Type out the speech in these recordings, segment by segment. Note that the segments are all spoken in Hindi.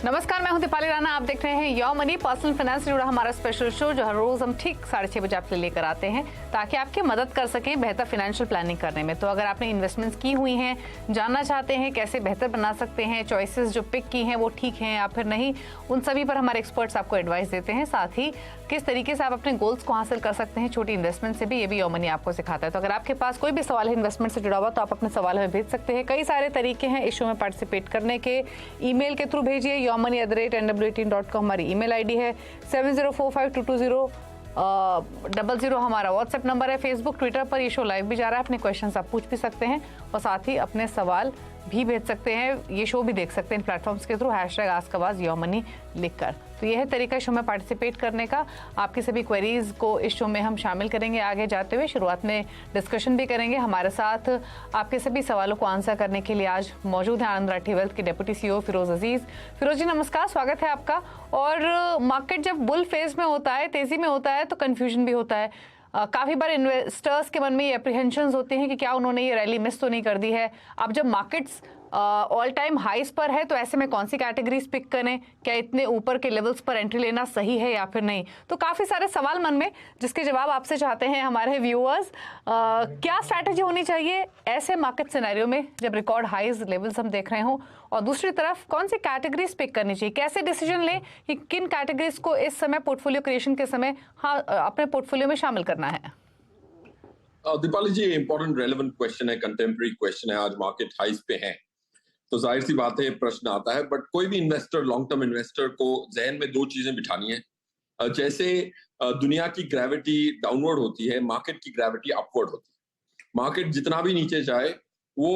नमस्कार, मैं हूं दीपाली राणा। आप देख रहे हैं योर मनी, पर्सनल फाइनेंस से जुड़ा हमारा स्पेशल शो जो हर रोज हम ठीक 6:30 बजे आपके लिए लेकर आते हैं ताकि आपकी मदद कर सकें बेहतर फाइनेंशियल प्लानिंग करने में। तो अगर आपने इन्वेस्टमेंट्स की हुई हैं, जानना चाहते हैं कैसे बेहतर बना सकते हैं, चॉइसेस जो पिक की हैं वो ठीक हैं या फिर नहीं, उन सभी पर हमारे एक्सपर्ट्स आपको एडवाइस देते हैं। साथ ही किस तरीके से आप अपने गोल्स को हासिल कर सकते हैं छोटी इन्वेस्टमेंट से भी, ये भी योर मनी आपको सिखाता है। तो अगर आपके पास कोई भी सवाल है इन्वेस्टमेंट से जुड़ा हुआ तो आप अपने सवाल हमें भेज सकते हैं। कई सारे तरीके हैं इस शो में पार्टिसिपेट करने के। ईमेल के थ्रू भेजिए, yourmoney@nw18.com हमारी ईमेल आईडी है। 7045220000 हमारा व्हाट्सएप नंबर है। फेसबुक, ट्विटर पर ये शो लाइव भी जा रहा है, अपने क्वेश्चंस आप पूछ भी सकते हैं और साथ ही अपने सवाल भी भेज सकते हैं। ये शो भी देख सकते हैं प्लेटफॉर्म्स के थ्रू #AskAwaz लिखकर। तो यह है तरीका शो में पार्टिसिपेट करने का। आपकी सभी क्वेरीज को इस शो में हम शामिल करेंगे आगे जाते हुए। शुरुआत में डिस्कशन भी करेंगे। हमारे साथ आपके सभी सवालों को आंसर करने के लिए आज मौजूद है आनंद राठी वेल्थ के डिप्टी CEO फिरोज अजीज। फिरोज जी नमस्कार, स्वागत है आपका। और मार्केट जब बुल फेज में होता है, तेजी में होता है, तो कंफ्यूजन भी होता है। काफी बार इन्वेस्टर्स के मन में ये एप्रीहेंशंस होते हैं कि क्या उन्होंने ये रैली मिस तो नहीं कर दी है। अब जब मार्केट्स ऑल टाइम हाईस पर है तो ऐसे में कौन सी कैटेगरीज पिक करें, क्या इतने ऊपर के लेवल्स पर एंट्री लेना सही है या फिर नहीं। तो काफी सारे सवाल मन में जिसके जवाब आपसे चाहते हैं हमारे व्यूअर्स। क्या स्ट्रैटेजी होनी चाहिए ऐसे मार्केट सिनेरियो में जब रिकॉर्ड हाईज लेवल्स हम देख रहे हों, और दूसरी तरफ कौन सी कैटेगरीज पिक करनी चाहिए, कैसे डिसीजन लें कि किन कैटेगरीज को इस समय पोर्टफोलियो क्रिएशन के समय अपने पोर्टफोलियो में शामिल करना है। दीपाली जी, इंपॉर्टेंट रेलेवेंट क्वेश्चन है, कंटेम्प्रेरी क्वेश्चन है। आज मार्केट हाइस पे है तो जाहिर सी बात है प्रश्न आता है। बट कोई भी इन्वेस्टर, लॉन्ग टर्म इन्वेस्टर को जहन में दो चीजें बिठानी है। जैसे दुनिया की ग्रेविटी डाउनवर्ड होती है, मार्केट की ग्रेविटी अपवर्ड होती है। मार्केट जितना भी नीचे जाए वो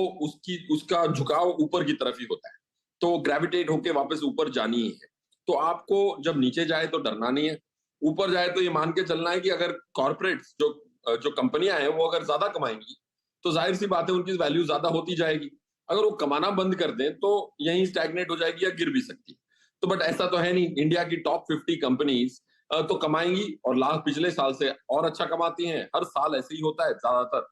उसका झुकाव ऊपर की तरफ ही होता है, तो ग्रेविटेट होके वापस ऊपर जानी ही है। तो आपको जब नीचे जाए तो डरना नहीं है, ऊपर जाए तो ये मान के चलना है कि अगर कॉर्पोरेट्स जो कंपनियां हैं वो अगर ज्यादा कमाएंगी तो जाहिर सी बात है उनकी वैल्यू ज्यादा होती जाएगी। अगर वो कमाना बंद कर दें तो यहीं स्टैग्नेट हो जाएगी या गिर भी सकती है। तो बट ऐसा तो है नहीं। इंडिया की टॉप 50 कंपनीज तो कमाएंगी और लास्ट पिछले साल से और अच्छा कमाती हैं। हर साल ऐसे ही होता है ज्यादातर।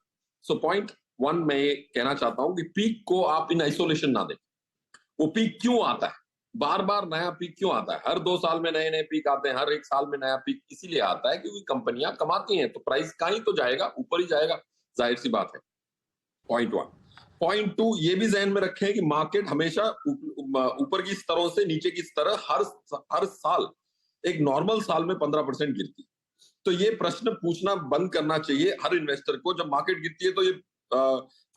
सो पॉइंट 1 मैं ये कहना चाहता हूं कि पीक को आप इन आइसोलेशन ना दें। वो पीक क्यों आता है, बार बार नया पीक क्यों आता है, हर 2 साल में नए नए पीक आते हैं, हर 1 साल में नया पीक इसीलिए आता है क्योंकि कंपनियां कमाती हैं तो प्राइस कहीं तो जाएगा, ऊपर ही जाएगा, जाहिर सी बात है। पॉइंट 1। पॉइंट 2 ये भी जहन में रखें कि मार्केट हमेशा ऊपर की स्तरों से नीचे की स्तर हर साल, एक नॉर्मल साल में 15% गिरती है। तो ये प्रश्न पूछना बंद करना चाहिए हर इन्वेस्टर को। जब मार्केट गिरती है तो ये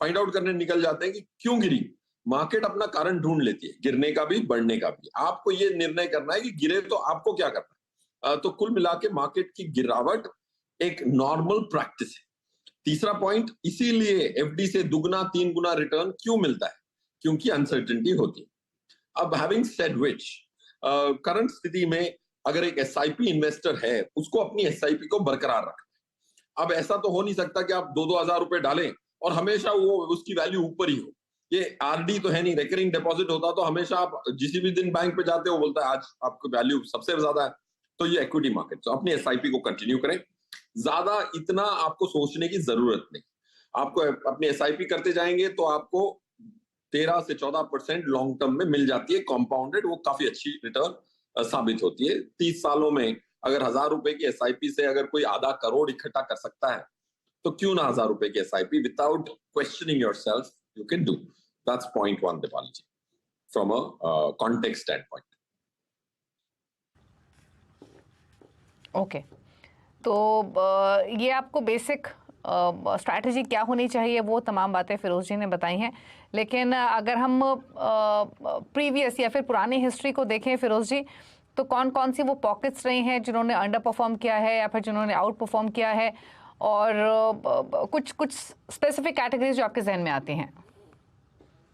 फाइंड आउट करने निकल जाते हैं कि क्यों गिरी। मार्केट अपना कारण ढूंढ लेती है, गिरने का भी बढ़ने का भी। आपको ये निर्णय करना है कि गिरे तो आपको क्या करना है। तो कुल मिला के मार्केट की गिरावट एक नॉर्मल प्रैक्टिस है। तीसरा पॉइंट, इसीलिए एफडी से 2-3 गुना रिटर्न क्यों मिलता है, क्योंकि अनसर्टेनिटी होती है। अब हैविंग सेड व्हिच, करंट स्थिति में अगर एक एसआईपी इन्वेस्टर है उसको अपनी एसआईपी को बरकरार रखना है। अब ऐसा तो हो नहीं सकता कि आप 2-2 हजार रुपए डालें और हमेशा वो उसकी वैल्यू ऊपर ही हो। ये आरडी तो है नहीं, रिकरिंग डिपॉजिट होता तो हमेशा आप जिस भी दिन बैंक पे जाते हो बोलता है आज आपको वैल्यू सबसे ज्यादा है। तो ये इक्विटी मार्केट, तो अपनी एसआईपी को कंटिन्यू करें। ज्यादा इतना आपको सोचने की जरूरत नहीं। आपको अपनी एसआईपी करते जाएंगे तो आपको 13 से 14% लॉन्ग टर्म में मिल जाती है कंपाउंडेड। वो काफी अच्छी रिटर्न साबित होती है। 30 सालों में अगर 1000 रुपए की एसआईपी से अगर कोई आधा करोड़ इकट्ठा कर सकता है तो क्यों ना 1000 रुपए की SIP without questioning yourself you can do. That's point 1 Deepali ji, from a context standpoint. Okay, तो ये आपको बेसिक स्ट्रैटेजी क्या होनी चाहिए वो तमाम बातें फिरोज जी ने बताई हैं। लेकिन अगर हम प्रीवियस या फिर पुरानी हिस्ट्री को देखें फिरोज जी, तो कौन कौन सी वो पॉकेट्स रही हैं जिन्होंने अंडर परफॉर्म किया है या फिर जिन्होंने आउट परफॉर्म किया है, और कुछ स्पेसिफिक कैटेगरीज जो आपके जहन में आती हैं।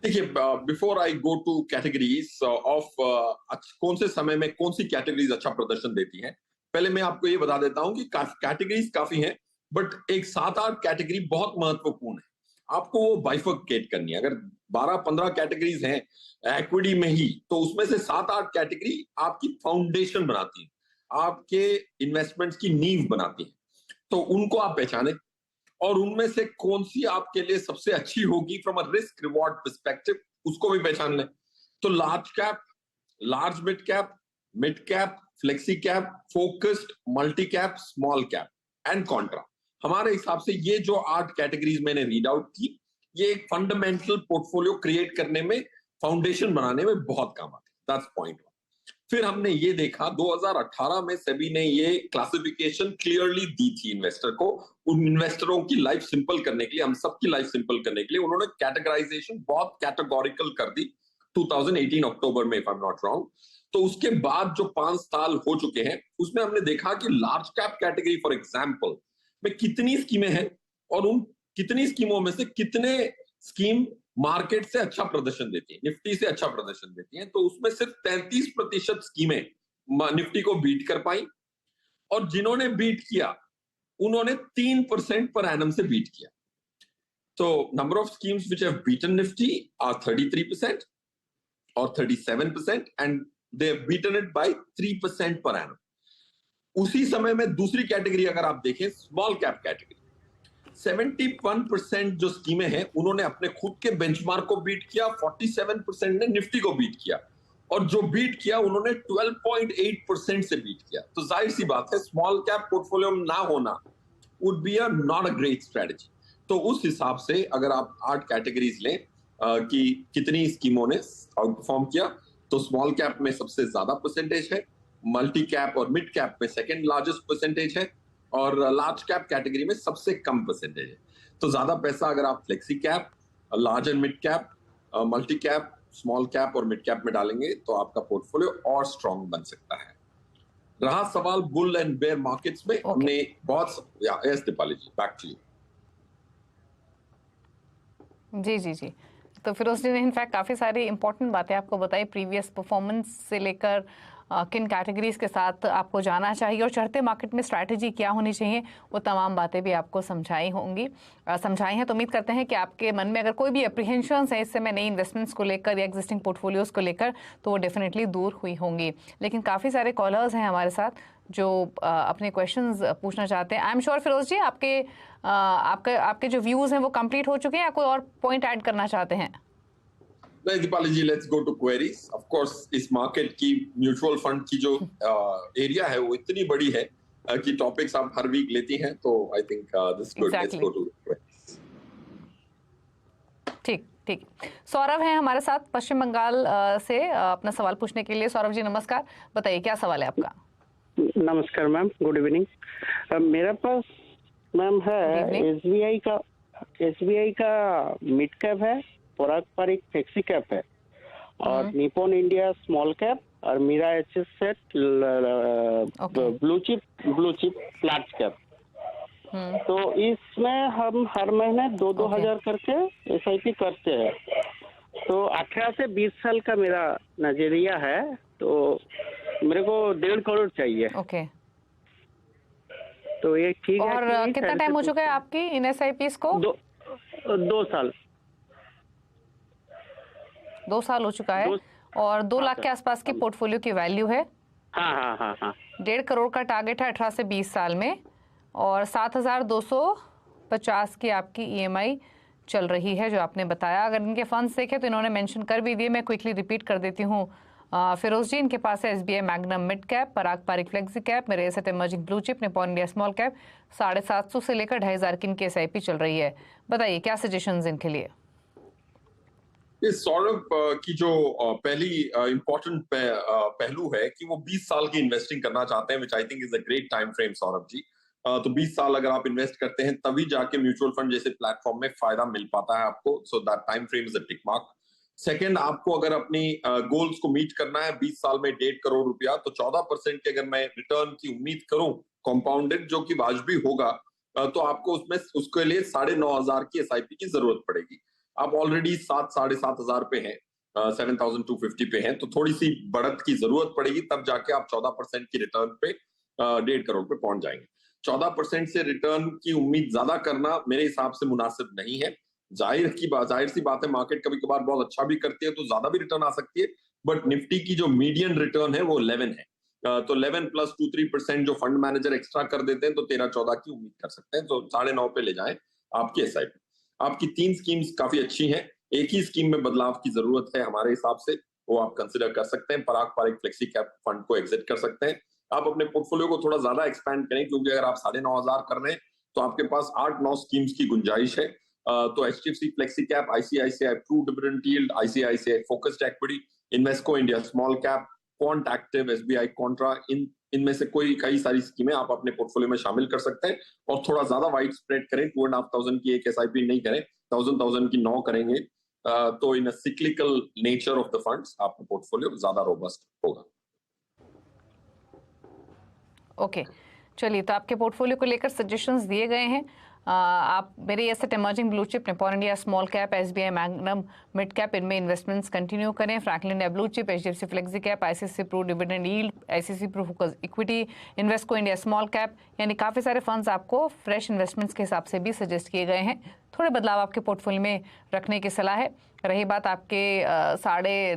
देखिए, before I go two categories of कौन से समय में कौन सी कैटेगरीज अच्छा प्रदर्शन देती हैं, पहले मैं आपको ये बता देता हूं कि कैटेगरीज काफी हैं बट एक 7-8 कैटेगरी बहुत महत्वपूर्ण है। आपको वो बाइफर्केट करनी है। अगर 12-15 कैटेगरीज हैं इक्विटी में ही, तो उसमें से 7-8 कैटेगरी आपकी फाउंडेशन बनाती है, आपके इन्वेस्टमेंट्स की नींव बनाती है। तो उनको आप पहचानें और उनमें से कौन सी आपके लिए सबसे अच्छी होगी from a risk reward perspective, उसको भी पहचान लें। तो large cap, large mid cap, flexi cap, focused, multi cap, small cap and Contra. हमारे हिसाब से ये जो 8 कैटेगरीज मैंने रीड आउट की, ये एक फंडामेंटल पोर्टफोलियो क्रिएट करने में, फाउंडेशन बनाने में बहुत काम आती है। That's point 1। फिर हमने ये देखा 2018 में सेबी ने ये क्लासिफिकेशन क्लियरली दी थी इन्वेस्टर को। उन इन्वेस्टरों की लाइफ सिंपल करने के लिए, हम सबकी लाइफ सिंपल करने के लिए उन्होंने कैटेगराइजेशन बहुत कैटेगोरिकल कर दी 2018 अक्टूबर में, if I am not wrong. तो उसके बाद जो 5 साल हो चुके हैं उसमें हमने देखा कि large cap category for example में कितनी स्कीमें हैं और उन कितनी स्कीमों में से कितने स्कीम मार्केट से अच्छा प्रदर्शन देती है, निफ्टी से अच्छा प्रदर्शन देती है। तो उसमें सिर्फ 33% स्कीमें निफ्टी को बीट कर पाई और जिन्होंने बीट किया उन्होंने 3% पर एनम से बीट किया। तो number of schemes which have beaten Nifty are 33% और 37% and they have beaten it by 3% per annum. उसी समय में दूसरी कैटेगरी अगर आप देखें, स्मॉल कैप कैटेगरी, 71% जो स्कीमें हैं उन्होंने अपने खुद के बेंचमार्क को बीट किया, 47% ने निफ्टी को बीट किया और जो बीट किया उन्होंने 12.8% से बीट किया। तो जाहिर सी बात है स्मॉल कैप पोर्टफोलियो में ना होना would be a not a great strategy. तो उस हिसाब से अगर आप 8 कैटेगरीज लें कि कितनी स्कीमों ने आउट परफॉर्म किया, तो स्मॉल कैप में सबसे ज्यादा परसेंटेज है, मल्टी कैप और मिड कैप में सेकेंड लार्जेस्ट परसेंटेज है और लार्ज कैप कैटेगरी में सबसे कम परसेंटेज है। तो ज्यादा पैसा अगर आप flexi cap, large and mid cap, multi cap, small cap और मिड कैप में डालेंगे तो आपका पोर्टफोलियो और स्ट्रॉन्ग बन सकता है। रहा सवाल बुल एंड बेयर मार्केट्स में, हमने बहुत yes Deepali ji, back to you. जी। तो फिरोज जी ने इनफैक्ट काफ़ी सारी इंपॉर्टेंट बातें आपको बताई, प्रीवियस परफॉर्मेंस से लेकर किन कैटेगरीज के साथ आपको जाना चाहिए और चढ़ते मार्केट में स्ट्रैटेजी क्या होनी चाहिए, वो तमाम बातें भी आपको समझाई हैं। तो उम्मीद करते हैं कि आपके मन में अगर कोई भी अप्रीहेंशंस है इस समय नई इन्वेस्टमेंट्स को लेकर या एग्जिस्टिंग पोर्टफोलियोज को लेकर, तो वो डेफिनेटली दूर हुई होंगी। लेकिन काफ़ी सारे कॉलर्स हैं हमारे साथ जो अपने क्वेश्चंस पूछना चाहते हैं। आई एम श्योर फिरोज जी आपके जो व्यूज़ हैं वो कंप्लीट हो चुके हैं या कोई और पॉइंट ऐड करना चाहते हैं? नहीं Deepali ji, let's go to queries. Of course इस मार्केट की म्यूचुअल फंड की जो एरिया है वो इतनी बड़ी है कि टॉपिक्स आप हर वीक लेती हैं, तो I think this good. Let's go to queries. ठीक। सौरभ हैं हमारे साथ पश्चिम बंगाल से अपना सवाल पूछने के लिए। सौरभ जी नमस्कार, बताइए क्या सवाल है आपका? नमस्कार मैम, गुड इवनिंग। मेरे पास मैम है एसबीआई का मिड कैप है, पराग पारिक फ्लेक्सी कैप है और निपॉन इंडिया स्मॉल कैप और Mirae asset blue chip large cap. तो इसमें हम हर महीने 2-2 हजार करके एसआईपी करते हैं। तो 18 से 20 साल का मेरा नजरिया है, तो मेरे को 1.5 करोड़ चाहिए। ओके। तो ये ठीक है। और कितना टाइम हो चुका है आपकी इन एसआईपीस को? 2 साल। 2 साल हो चुका है और 2 लाख के आसपास की पोर्टफोलियो की वैल्यू है। हाँ। 1.5 करोड़ का टारगेट है 18 से 20 साल में और 7,250 की आपकी ईएमआई चल रही है जो आपने बताया। अगर इनके फंड्स देखें तो इन्होंने मेंशन कर भी दिए, मैं क्विकली रिपीट कर देती हूँ। फिरोज जी, इनके पास है एसबीआई मैग्नम मिड कैप, पराग पारिक फ्लेक्सी कैप, मेरे asset emerging blue chip, Nippon India small cap, 750 से लेकर 2,500 की इनकी एसआईपी चल रही है। बताइए क्या सजेशंस इनके लिए? इस सौरभ की जो पहली इंपॉर्टेंट पहलू है कि वो 20 साल की इन्वेस्टिंग करना चाहते हैं, which I think is a great time frame Saurabh ji. तो 20 साल अगर आप इन्वेस्ट करते हैं तभी जाके म्यूचुअल फंड जैसे प्लेटफॉर्म में फायदा मिल पाता है आपको। So that time frame is a tick mark. Second, आपको अगर अपनी गोल्स को मीट करना है 20 साल में 1.5 करोड़ रुपया, तो 14% के अगर मैं रिटर्न की उम्मीद करूं कंपाउंडेड, जो कि वाजबी होगा, तो आपको उसमें उसके लिए 9,500 की एसआईपी की जरूरत पड़ेगी। आप ऑलरेडी 7,500 पे हैं, 7,250 पे हैं, तो थोड़ी सी बढ़त की जरूरत पड़ेगी, तब जाके आप 14% की रिटर्न पे 1.5 करोड़ पे पहुंच जाएंगे। 14% से रिटर्न की उम्मीद ज्यादा करना मेरे हिसाब से मुनासिब नहीं है। जाहिर सी बात है, मार्केट कभी कभार बहुत अच्छा भी करती है तो ज्यादा भी रिटर्न आ सकती है, बट निफ्टी की जो मीडियन रिटर्न है वो 11 है। तो 11 + 2-3% जो फंड मैनेजर एक्स्ट्रा कर देते हैं तो 13-14 की उम्मीद कर सकते हैं। तो 9.5 पे ले जाएं आपकी एसआईपी। आपकी 3 स्कीम्स काफी अच्छी हैं, एक ही स्कीम में बदलाव की जरूरत है हमारे हिसाब से। वो आप कंसिडर कर सकते हैं। पराग पारिक फ्लेक्सी कैप फंड को एग्जिट कर सकते हैं। आप अपने पोर्टफोलियो को थोड़ा ज्यादा एक्सपैंड करें, क्योंकि अगर आप 9,500 कर रहे हैं तो आपके पास 8-9 स्कीम्स की गुंजाइश है। तो HDFC flexi cap, ICICI true dividend yield, ICICI focused equity, Invesco India small cap, Quant active, SBI Contra, इनमें से कई सारी स्कीमें आप अपने पोर्टफोलियो में शामिल कर सकते हैं। और थोड़ा ज्यादा वाइड स्प्रेड करें, 2,500 की एक SIP नहीं करें, 1,000 की 9 करेंगे, तो in cyclical nature of the funds आपका पोर्टफोलियो ज्यादा रोबस्ट होगा। ओके, चलिए, तो आपके पोर्टफोलियो को लेकर सजेशंस दिए गए हैं। आप मेरे asset emerging blue chip, Nippon India small cap, SBI Magnum mid cap, इनमें इन्वेस्टमेंट्स कंटिन्यू करें। Franklin India blue chip, HDFC flexi cap, ICICI Pru dividend yield, ICICI Pru focus equity, Invesco India small cap, यानी काफ़ी सारे फंड्स आपको फ्रेश इन्वेस्टमेंट्स के हिसाब से भी सजेस्ट किए गए हैं। थोड़े बदलाव आपके पोर्टफोलियो में रखने की सलाह है। रही बात आपके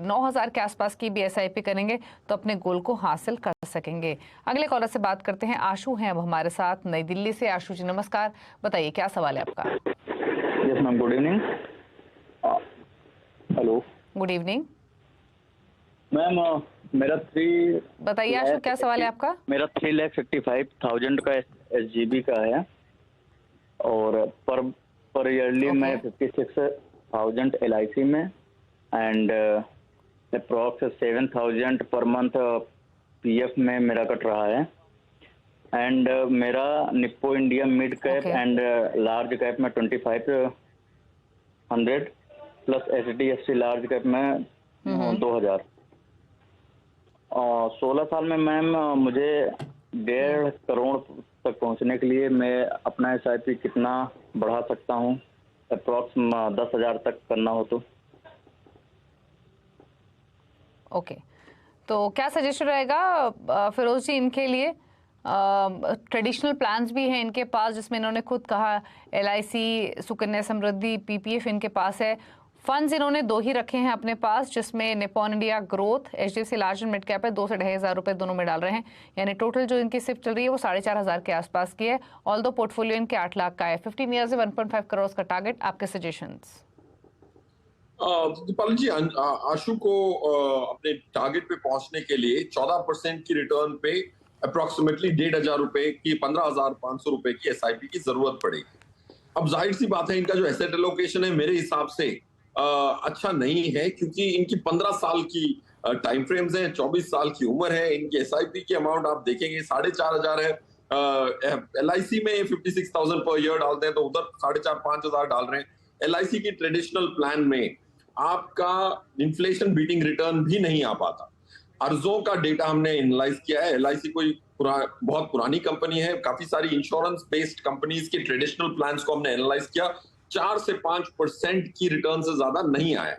9,500 के आसपास की भी SIP करेंगे तो अपने गोल को हासिल कर सकेंगे। अगले कॉलर से बात करते हैं। आशु हैं अब हमारे साथ नई दिल्ली से। आशु जी नमस्कार, बताइए क्या सवाल है आपका? Yes ma'am, good evening. Hello, good evening ma'am. मेरा बताइए आशु, क्या सवाल है आपका? मेरा 3,55,000 का SGB का है, और पर ईयरली मैं 56,000 LIC में and approx 7,000 per month PF में मेरा कट रहा है। एंड मेरा Nippon India mid cap and large cap में 2,500 प्लस HDFC लार्ज कैप में 2,000। 16 साल में मैम मुझे 1.5 करोड़ तक पहुंचने के लिए मैं अपना SIP कितना बढ़ा सकता हूं? अप्रॉक्स 10,000 तक करना हो तो। ओके, तो क्या सजेशन रहेगा फिरोज जी इनके लिए? ट्रेडिशनल प्लान्स भी हैं इनके पास, जिसमें इन्होंने खुद कहा LIC, सुकन्या समृद्धि, PPF इनके पास है। फंड्स इन्होंने 2 ही रखे हैं अपने पास, जिसमें Nippon India growth, HDFC large and mid cap है, 2 से 2,500 रुपए दोनों में डाल रहे हैं। यानी टोटल जो इनकी सिफ्ट चल रही है वो 4,500 के आसपास की है। ऑल दो पोर्टफोलियो इनके 8 लाख का है। 15 ईयर्स से 1.5 करोड़ का टारगेट। आपके सजेशंस? दीपाली जी, आशु को अपने टारगेट पे पहुंचने के लिए 14% की रिटर्न पे अप्रोक्सीमेटली 1,500 रुपए की 15,500 रुपए की SIP की जरूरत पड़ेगी। अब जाहिर सी बात है, इनका जो एसेट एलोकेशन है मेरे हिसाब से अच्छा नहीं है, क्योंकि इनकी 15 साल की टाइम फ्रेम्स हैं, 24 साल की उम्र है। इनकी SIP की अमाउंट आप देखेंगे 4,500 है। LIC में 56,000 पर ईयर डालते हैं तो उधर 4,500-5,000 डाल रहे हैं। LIC की ट्रेडिशनल प्लान में आपका इन्फ्लेशन बीटिंग रिटर्न भी नहीं आ पाता। अर्जों का डेटा हमने एनालाइज किया है। LIC कोई बहुत पुरानी कंपनी है। काफी सारी इंश्योरेंस बेस्ड कंपनीज के ट्रेडिशनल प्लान्स को हमने एनालाइज किया, 4 से 5% की रिटर्न से ज्यादा नहीं आया।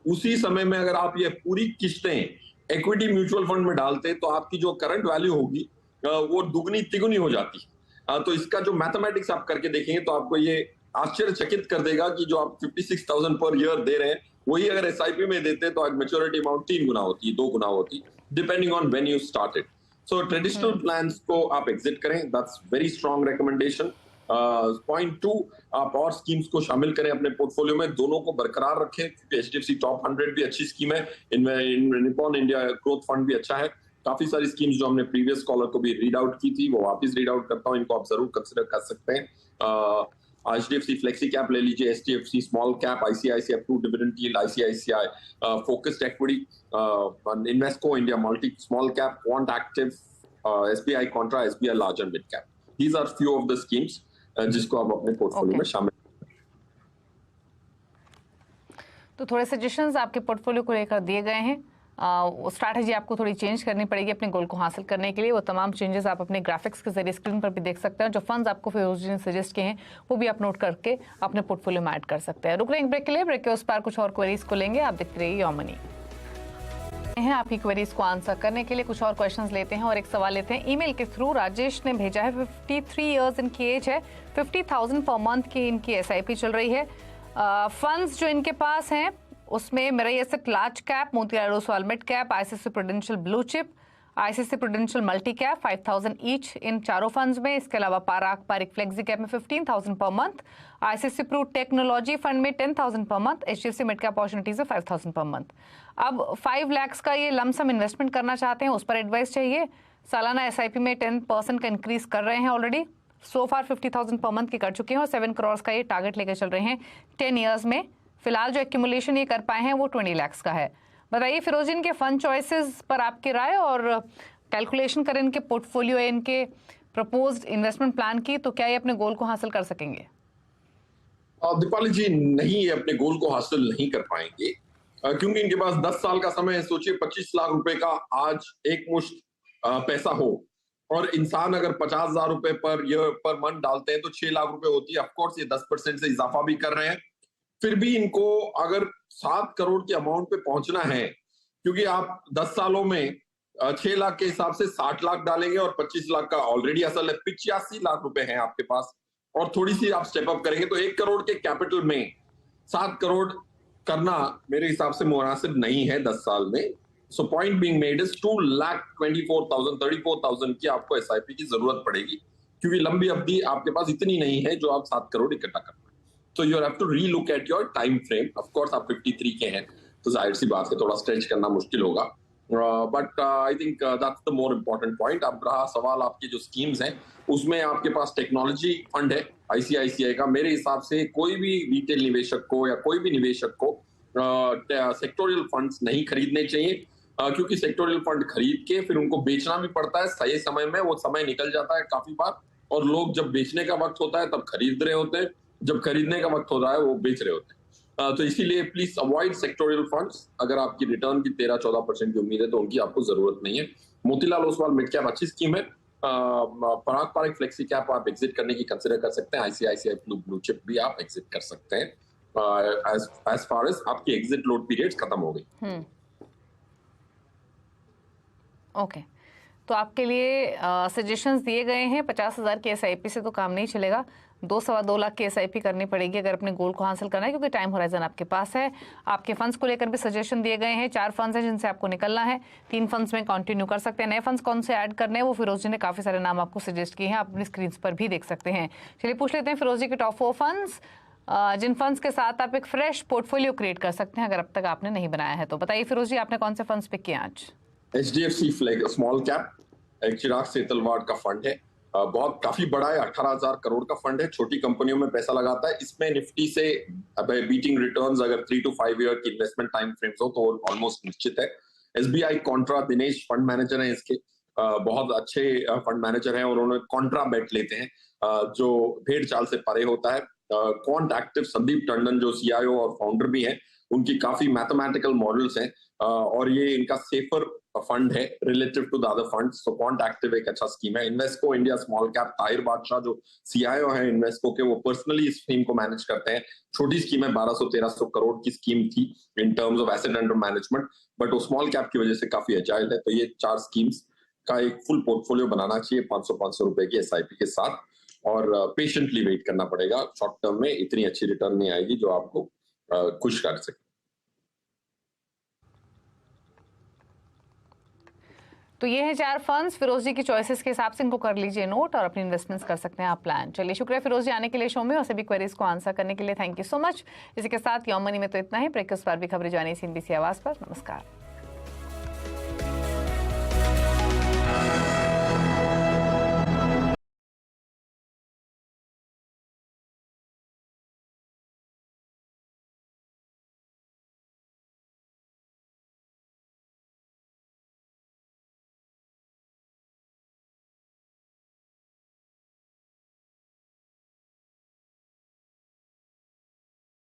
उसी समय में अगर आप ये पूरी किस्तें इक्विटी म्यूचुअल फंड में डालते तो आपकी जो करंट वैल्यू होगी वो दुगनी तिगुनी हो जाती। तो इसका जो मैथमेटिक्स आप करके देखेंगे तो आपको ये आश्चर्यचकित कर देगा कि जो आप 56,000 पर ईयर दे रहे हैं, वही अगर SIP में देते तो मैच्योरिटी अमाउंट 3 गुना होती, 2 गुना होती, depending on when you started. So traditional plans को आप एग्जिट करें, that's very strong recommendation. Point 2, आप और स्कीम्स को शामिल करें अपने पोर्टफोलियो में, दोनों को बरकरार रखें, क्योंकि HDFC टॉप 100 भी अच्छी स्कीम है, इनमें निपॉन इंडिया ग्रोथ फंड भी अच्छा है। काफी सारी स्कीम्स जो हमने प्रीवियस कॉलर को भी रीड आउट की थी वो वापस रीड आउट करता हूं, इनको आप जरूर कंसिडर कर सकते हैं। HDFC फ्लेक्सी कैप ले लीजिए, HDFC small cap, ICICI Pru dividend yield, ICICI focused equity, Invesco India multi small cap, Quant active, SBI Contra, SBI large and mid cap. These are few of the schemes जिसको आप अपने पोर्टफोलियो में शामिल। तो थोड़े सजेशंस आपके पोर्टफोलियो को लेकर दिए गए हैं। स्ट्रैटेजी आपको थोड़ी चेंज करनी पड़ेगी अपने गोल को हासिल करने के लिए। वो तमाम चेंजेस आप अपने ग्राफिक्स के जरिए स्क्रीन पर भी देख सकते हैं। जो फंड्स आपको फिरोज जी ने सजेस्ट किए हैं वो भी आप नोट करके अपने पोर्टफोलियो में ऐड कर सकते हैं। रुक रहे हैं ब्रेक के लिए। ब्रेक के उस पार कुछ और क्वेरीज को लेंगे। आप देखते रहिए योर मनी। हैं आपकी क्वेरीज को आंसर करने के लिए कुछ और क्वेश्चंस लेते हैं और एक सवाल लेते हैं ईमेल के थ्रू। राजेश ने भेजा है, 53 इयर्स इनकी एज है, 50,000 पर मंथ की इनकी SIP चल रही है। फंड्स जो इनके पास हैं उसमें मेरा ये large cap, Motilal Oswal mid cap, ICICI prudential blue chip, ICC prudential multi cap 5,000 each in चारों फंड्स में। इसके अलावा पारिक फ्लेक्सी कैप में 15,000 पर month, ICICI Pru technology fund में 10,000 per month, HDFC mid cap opportunities में 5,000 पर मंथ। अब 5 लाख का ये लमसम इन्वेस्टमेंट करना चाहते हैं, उस पर एडवाइस चाहिए। सालाना एसआईपी में 10% का इंक्रीज कर रहे हैं ऑलरेडी। सो फार 50,000 पर मंथ की कर चुके हैं और 7 करोड़ का ये टारगेट लेकर चल रहे हैं 10 ईयर्स में। फिलहाल जो एक्यूमुलेशन ये कर पाए हैं वो 20 लाख का है। बताइए फिरोज, इनके फंड चॉइसेस पर आपकी राय, और कैलकुलेशन करें इनके पोर्टफोलियो, इनके प्रपोज्ड इन्वेस्टमेंट प्लान की, तो क्या ये अपने गोल को हासिल कर सकेंगे? दीपाली जी, नहीं, ये अपने गोल को हासिल नहीं कर पाएंगे, क्योंकि इनके पास 10 साल का समय है। सोचिए 25 लाख रुपए का आज एक मुश्त पैसा हो, और इंसान अगर 50,000 रुपए पर मंथ डालते हैं तो 6 लाख रुपए होती है। ऑफकोर्स ये 10% से इजाफा भी कर रहे हैं, फिर भी इनको अगर 7 करोड़ के अमाउंट पे पहुंचना है, क्योंकि आप 10 सालों में 6 लाख के हिसाब से 60 लाख डालेंगे और 25 लाख का ऑलरेडी असल है, 85 लाख रुपए हैं आपके पास, और थोड़ी सी आप स्टेप अप करेंगे तो 1 करोड़ के कैपिटल में 7 करोड़ करना मेरे हिसाब से मुनासिब नहीं है 10 साल में। So point being made is 2,24,000 की आपको एसआईपी की जरूरत पड़ेगी, क्योंकि लंबी अवधि आपके पास इतनी नहीं है जो आप 7 करोड़ इकट्ठा कर पाए। तो you have to relook at your time frame. Of course आप 53 के हैं तो जाहिर सी बात है थोड़ा स्ट्रेच करना मुश्किल होगा, but I think that's the more important point. अब रहा सवाल आपकी जो स्कीम्स हैं, उसमें आपके पास टेक्नोलॉजी फंड है आईसीआईसीआई का। मेरे हिसाब से कोई भी रिटेल निवेशक को या कोई भी निवेशक को सेक्टोरियल फंड्स नहीं खरीदने चाहिए, क्योंकि सेक्टोरियल फंड खरीद के फिर उनको बेचना भी पड़ता है सही समय में। वो समय निकल जाता है काफी बार, और लोग जब बेचने का वक्त होता है तब खरीद रहे होते हैं, जब खरीदने का वक्त होता है वो बेच रहे होते हैं। तो इसीलिए प्लीज अवॉइड सेक्टोरियल फंड्स। अगर आपकी रिटर्न की 13-14% की उम्मीद है तो उनकी आपको जरूरत नहीं है। मोतीलाल ओसवाल मिड कैप अच्छी स्कीम है। पारिक फ्लेक्सी कैप आप एग्जिट करने की कंसिडर कर सकते हैं। आईसीआईसीआई ब्लू चिप भी आप एग्जिट कर सकते हैं एज फार एज आपकी एग्जिट लोड पीरियड्स खत्म हो गई। ओके, तो आपके लिए सजेशंस दिए गए हैं। 50,000 की एसआईपी से तो काम नहीं चलेगा, 2-2.25 लाख की एसआईपी करनी पड़ेगी अगर अपने गोल को हासिल करना है, क्योंकि टाइम होराइजन आपके पास है। आपके फंड्स को लेकर भी सजेशन दिए गए हैं। 4 फंड्स हैं जिनसे आपको निकलना है, 3 फंड्स में कंटिन्यू कर सकते हैं। नए फंड्स कौन से ऐड करने हैं वो फिरोज जी ने काफी सारे नाम आपको सजेस्ट किए हैं, आप अपनी स्क्रीन पर भी देख सकते हैं। चलिए पूछ लेते हैं फिरोज जी के टॉप 4 फंड्स, जिन फंड्स के साथ आप एक फ्रेश पोर्टफोलियो क्रिएट कर सकते हैं अगर अब तक आपने नहीं बनाया है तो। बताइए फिरोज जी, आपने कौन से फंड्स पिक किए आज? एचडीएफसी स्मॉल कैप, एक चिराग सेतलवाड़ का फंड है, बहुत काफी बड़ा है, 18,000 करोड़ का फंड है, छोटी कंपनियों में पैसा लगाता है। इसमें निफ्टी से बीटिंग रिटर्न्स अगर 3 to 5 ईयर की इन्वेस्टमेंट टाइम फ्रेम्स हो तो ऑलमोस्ट निश्चित है। SBI Contra, Dinesh fund manager हैं इसके, बहुत अच्छे फंड मैनेजर हैं, और उन्होंने कॉन्ट्रा बेट लेते हैं जो भेड़ चाल से परे होता है। क्वांट एक्टिव संदीप टंडन जो सीआईओ और फाउंडर भी हैं, उनकी काफी मैथमेटिकल मॉडल्स हैं, और ये इनका सेफर फंड है relative to the other funds. So Quant active एक अच्छा स्कीम है। Invesco India small cap, Tahir Badshah जो सीआईओ है इन्वेस्को के, वो पर्सनली इस स्कीम को मैनेज करते हैं। छोटी स्कीम है, 1200-1300 करोड़ की स्कीम थी in terms of asset under management, but वो स्मॉल कैप की वजह से काफी एजाइल है। तो ये 4 स्कीम्स का एक फुल पोर्टफोलियो बनाना चाहिए 500 रुपए की एसआईपी के साथ, और पेशेंटली वेट करना पड़ेगा। शॉर्ट टर्म में इतनी अच्छी रिटर्न नहीं आएगी जो आपको खुश कर सके। तो ये है 4 फंड्स फिरोज जी की चॉइसेस के हिसाब से, इनको कर लीजिए नोट और अपनी इन्वेस्टमेंट्स कर सकते हैं आप प्लान। चलिए, शुक्रिया फिरोज जी आने के लिए शो में और सभी क्वेरीज को आंसर करने के लिए। Thank you so much. इसी के साथ योर मनी में तो इतना ही। ब्रेक के उस पर भी खबरें जानी CNBC आवाज पर। नमस्कार।